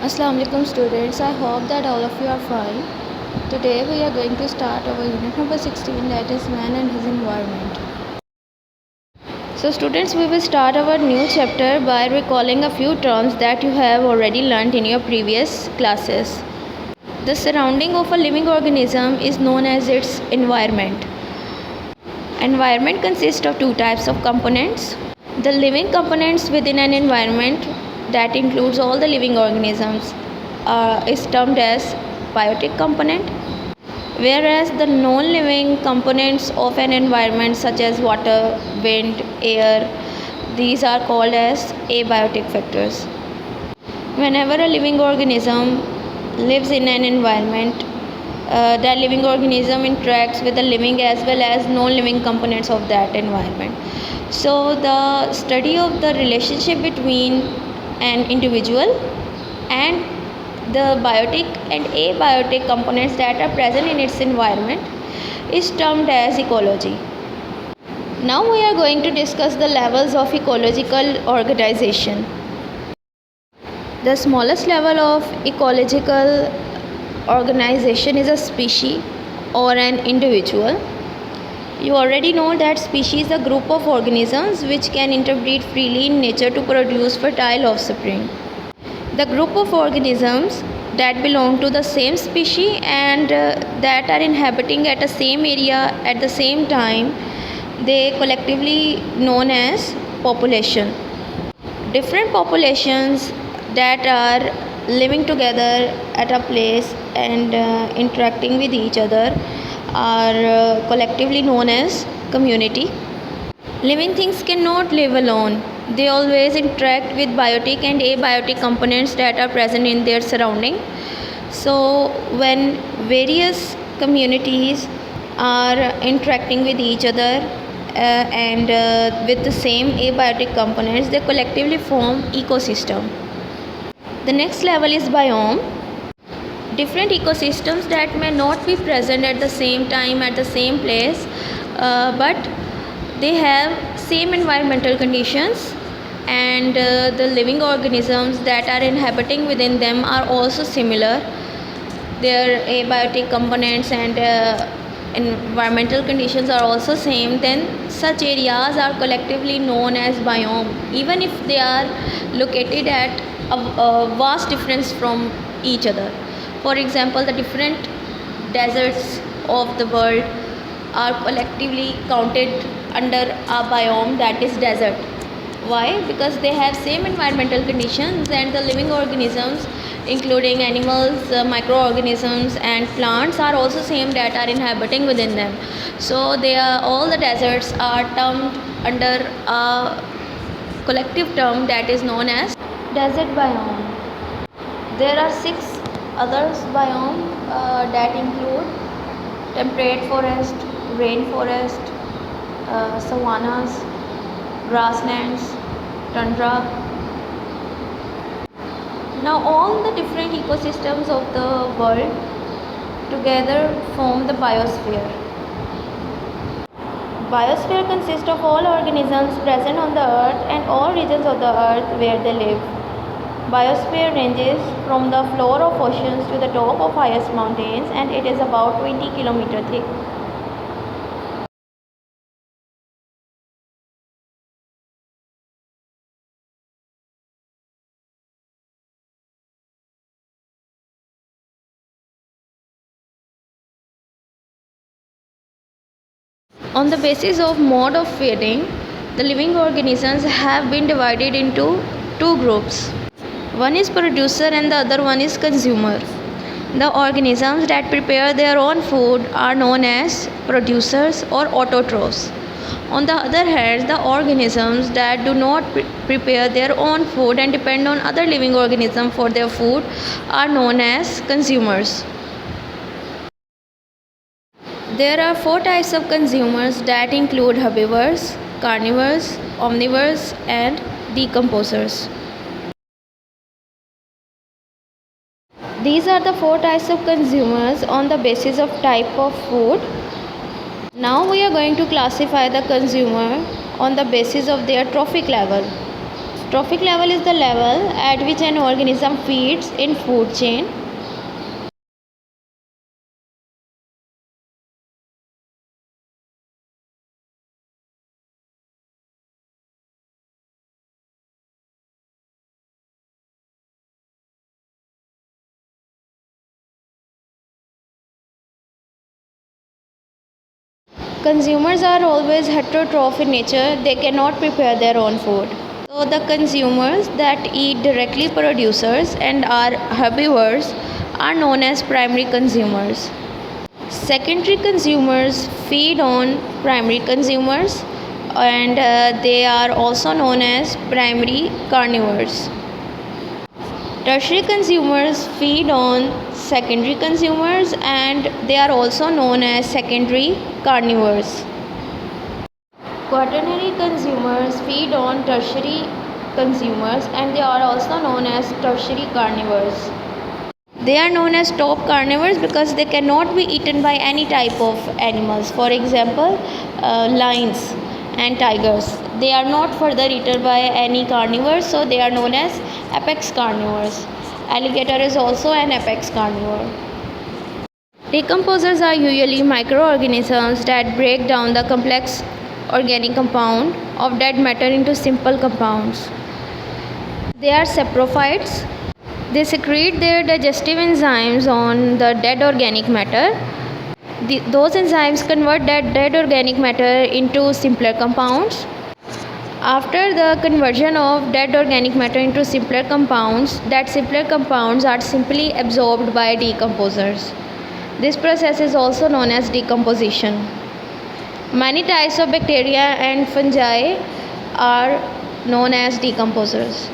Assalamu alaikum students. I hope that all of you are fine. Today we are going to start our unit number 16, that is man and his environment. So students, we will start our new chapter by recalling a few terms that you have already learnt in your previous classes. The surrounding of a living organism is known as its environment. Environment consists of two types of components. The living components within an environment, that includes all the living organisms, is termed as biotic component, whereas the non-living components of an environment such as water, wind, air, these are called as abiotic factors. Whenever a living organism lives in an environment, that living organism interacts with the living as well as non-living components of that environment. So the study of the relationship between an individual and the biotic and abiotic components that are present in its environment is termed as ecology. Now we are going to discuss the levels of ecological organization. The smallest level of ecological organization is a species or an individual. You already know that species is a group of organisms which can interbreed freely in nature to produce fertile offspring. The group of organisms that belong to the same species and that are inhabiting at the same area at the same time, they collectively known as population. Different populations that are living together at a place and interacting with each other are collectively known as community. Living things cannot live alone. They always interact with biotic and abiotic components that are present in their surrounding. So when various communities are interacting with each other and with the same abiotic components, they collectively form ecosystem. The next level is biome. Different ecosystems that may not be present at the same time at the same place, but they have same environmental conditions, and the living organisms that are inhabiting within them are also similar. Their abiotic components and environmental conditions are also same. Then such areas are collectively known as biome, even if they are located at a vast difference from each other. For example, the different deserts of the world are collectively counted under a biome, that is desert. Why? Because they have same environmental conditions and the living organisms including animals, microorganisms and plants are also same that are inhabiting within them. So they are, all the deserts are termed under a collective term that is known as desert biome. There are 6 other biomes that include temperate forest, rainforest, savannas, grasslands, tundra. Now all the different ecosystems of the world together form the biosphere. Biosphere consists of all organisms present on the earth and all regions of the earth where they live. Biosphere ranges from the floor of oceans to the top of highest mountains, and it is about 20 km thick. On the basis of mode of feeding, the living organisms have been divided into 2 groups. One is producer and the other one is consumer. The organisms that prepare their own food are known as producers or autotrophs. On the other hand, the organisms that do not prepare their own food and depend on other living organisms for their food are known as consumers. There are 4 types of consumers that include herbivores, carnivores, omnivores and decomposers. These are the 4 types of consumers on the basis of type of food. Now we are going to classify the consumer on the basis of their trophic level. Trophic level is the level at which an organism feeds in food chain. Consumers are always heterotroph in nature, they cannot prepare their own food. So, the consumers that eat directly producers and are herbivores are known as primary consumers. Secondary consumers feed on primary consumers and they are also known as primary carnivores. Tertiary consumers feed on secondary consumers and they are also known as secondary carnivores. Quaternary consumers feed on tertiary consumers and they are also known as tertiary carnivores. They are known as top carnivores because they cannot be eaten by any type of animals. For example, lions and tigers. They are not further eaten by any carnivores, so they are known as apex carnivores. Alligator is also an apex carnivore. Decomposers are usually microorganisms that break down the complex organic compound of dead matter into simple compounds. They are saprophytes. They secrete their digestive enzymes on the dead organic matter. Those enzymes convert that dead organic matter into simpler compounds. After the conversion of dead organic matter into simpler compounds, that simpler compounds are simply absorbed by decomposers. This process is also known as decomposition. Many types of bacteria and fungi are known as decomposers.